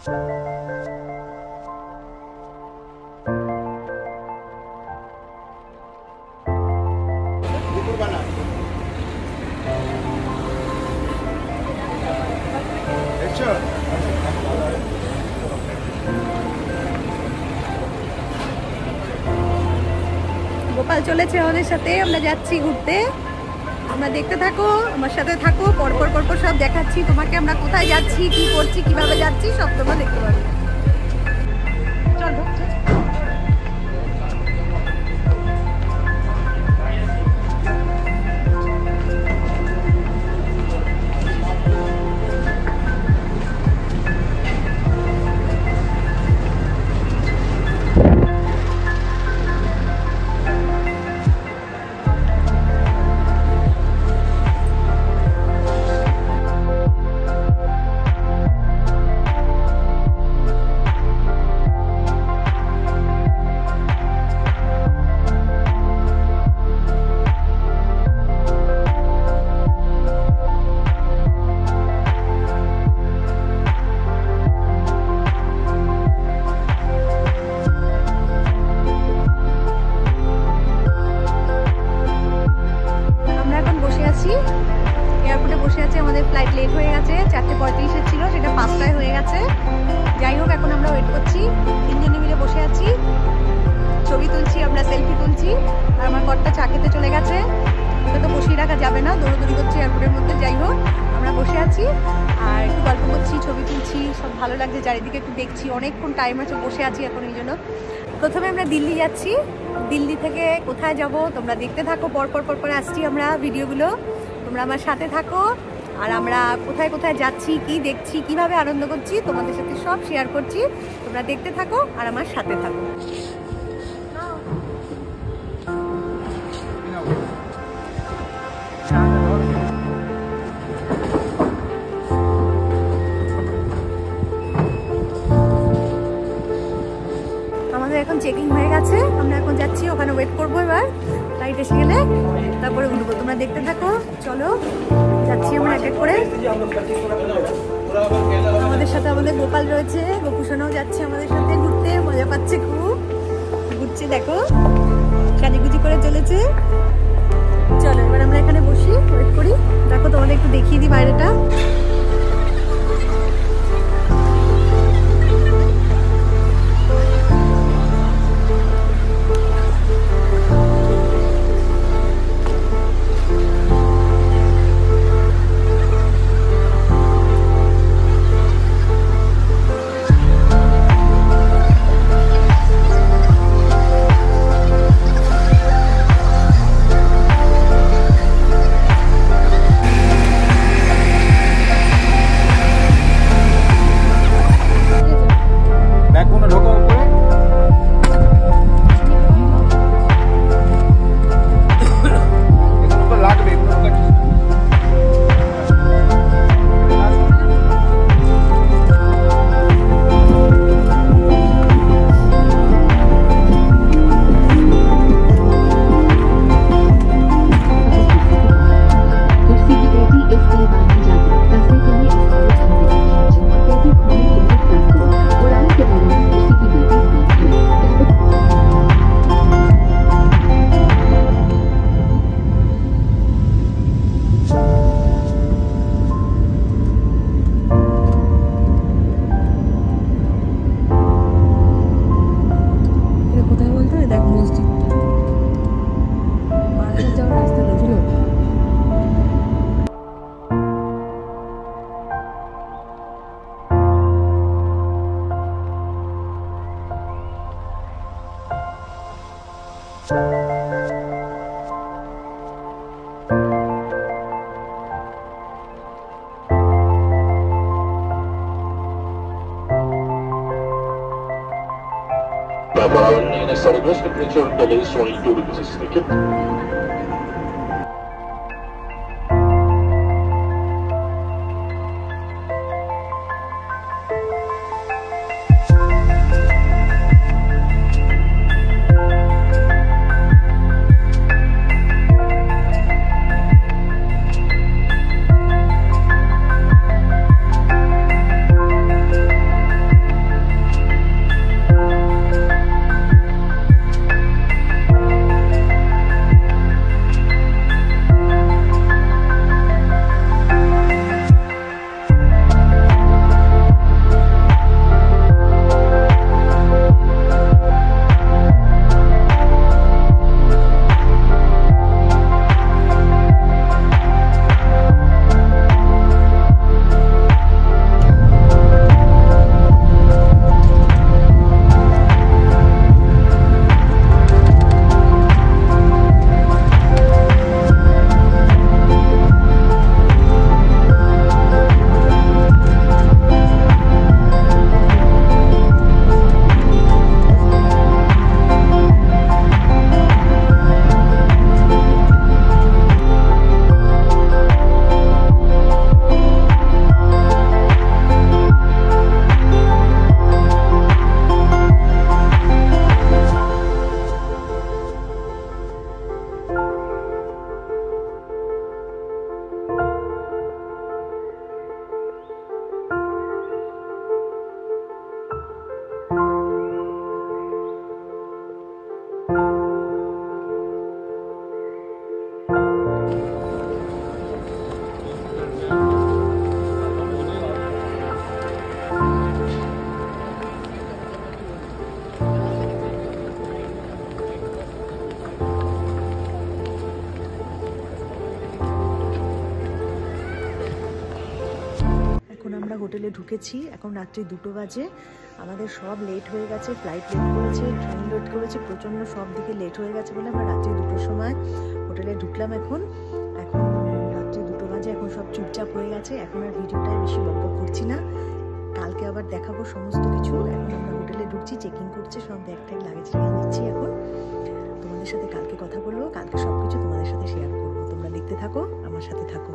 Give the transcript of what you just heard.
গোপাল চলেছে আমাদের সাথে, আমরা যাচ্ছি ঘুরতে। আমরা দেখতে থাকো, আমার সাথে থাকো, পরপর পরপর সব দেখাচ্ছি তোমাকে। আমরা কোথায় যাচ্ছি, কি করছি, কিভাবে যাচ্ছি সব তোমরা দেখতে পাবে। চলো এয়ারপোর্টে বসে আছি, আমাদের ফ্লাইট লেট হয়ে গেছে, 4:35 ছিল, সেটা 5টায় হয়ে গেছে। যাই হোক, এখন আমরা ওয়েট করছি, তিনজনে মিলে বসে আছি, ছবি তুলছি, আমরা সেলফি তুলছি। আর আমার কর্তা চা খেতে চলে গেছে, ওটা তো বসিয়ে রাখা যাবে না, দৌড়দৌড়ি করছি এয়ারপোর্টের মধ্যে। যাই হোক, আমরা বসে আছি আর একটু গল্প করছি, ছবি তুলছি, সব ভালো লাগছে, চারিদিকে একটু দেখছি। অনেকক্ষণ টাইম আছে, বসে আছি এখন এই জন্য। প্রথমে আমরা দিল্লি যাচ্ছি, দিল্লি থেকে কোথায় যাব তোমরা দেখতে থাকো, পরপর পরপর আসছি আমরা ভিডিওগুলো, তোমরা আমার সাথে থাকো। আর আমরা কোথায় কোথায় যাচ্ছি, কি দেখছি, কিভাবে আনন্দ করছি তোমাদের সাথে সব শেয়ার করছি। তোমরা দেখতে থাকো আর আমার সাথে থাকো। আমাদের এখন চেকিং হয়ে গেছে, আমরা এখন যাচ্ছি, ওখানে ওয়েট করবো। এবার ফ্লাইট এসে গেলে তারপরে উঠবো, তোমরা দেখতে থাকো। চলো যাচ্ছি আমরা এক এক করে। আমাদের সাথে আমাদের গোপাল রয়েছে, গোপুসোনাও যাচ্ছে আমাদের সাথে ঘুরতে, মজা পাচ্ছে খুব, ঘুরছে দেখো, সাজুগুজি করে চলেছে। চলো এবার আমরা এখানে বসি, ওয়েট করি। দেখো তোমাদের একটু দেখিয়ে দিই বাইরেটা। আমরা হোটেলে ঢুকেছি, এখন রাত্রি 2টো বাজে। আমাদের সব লেট হয়ে গেছে, ফ্লাইট লেট করেছে, ট্রেন লেট করেছে, প্রচণ্ড সব দিকে লেট হয়ে গেছে বলে আমরা রাত্রি 2টোর সময় হোটেলে ঢুকলাম। এখন রাত্রি 2টো বাজে, এখন সব চুপচাপ হয়ে গেছে। এখন আর ভিডিওটায় বেশি বকবক করছি না, কালকে আবার দেখাবো সমস্ত কিছু। এখন আমরা হোটেলে ঢুকছি, চেকিং করছে, সব ব্যাগ ট্যাগ লাগেজ নিয়ে নিচ্ছি। এখন তোমাদের সাথে কালকে কথা বলবো, কালকে সব কিছু তোমাদের সাথে শেয়ার করবো। তোমরা দেখতে থাকো, আমার সাথে থাকো।